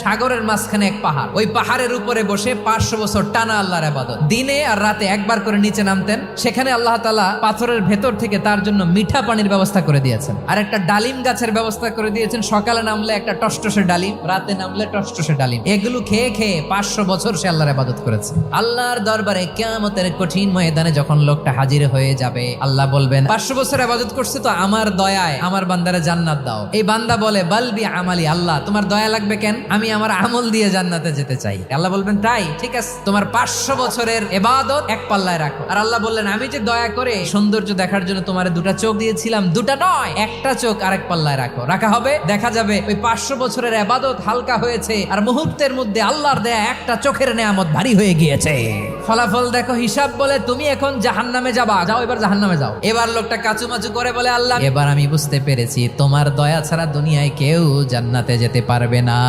সাগরের মাঝখানে এক পাহাড়, ওই পাহাড়ের উপরে বসে 500 বছর টানা আল্লাহর ইবাদত। দিনে আর রাতে একবার করে নিচে নামতেন। সেখানে আল্লাহ তাআলা পাথরের ভেতর থেকে তার জন্য মিঠা পানির ব্যবস্থা করে দিয়েছেন, আর একটা ডালিম গাছের ব্যবস্থা করে দিয়েছেন। সকালে নামলে একটা টসটসে ডালিম, রাতে নামলে টসটসে ডালিম। এগুলো খেয়ে খেয়ে 500 বছর সে আল্লাহর ইবাদত করেছে। আল্লাহর দরবারে কিয়ামতের কঠিন ময়দানে যখন লোকটা হাজির হয়ে যাবে, আল্লাহ বলবেন 500 বছর ইবাদত করছে তো আমার দয়ায় আমার বান্দারে জান্নাত দাও। এই বান্দা বলে বালবি আমালি, আল্লাহ তোমার দয়া লাগবে কেন, আমি আমার আমল দিয়ে জান্নাতে যেতে চাই। আল্লাহ বলবেন তাই, ঠিক আছে, তোমার 500 বছরের ইবাদত এক পাল্লায় রাখো। আর আল্লাহ বললেন আমি যে দয়া করে সৌন্দর্য দেখার জন্য তোমারে 2টা চোখ দিয়েছিলাম, 2টা নয়, একটা চোখ আরেক পাল্লায় রাখো। রাখা হবে, দেখা যাবে ওই 500 বছরের ইবাদত হালকা হয়েছে, আর মুহূর্তের মধ্যে আল্লাহর দেয়া একটা চোখের নেয়ামত ভারী হয়ে গিয়েছে। ফলাফল দেখো, হিসাব বলে তুমি এখন জাহান্নামে যাবা, যাও এবার জাহান্নামে যাও। এবার লোকটা কাচুমাচু করে বলে আল্লাহ এবার আমি বুঝতে পেরেছি তোমার দয়া ছাড়া দুনিয়ায় কেউ জান্নাতে যেতে পারবে না।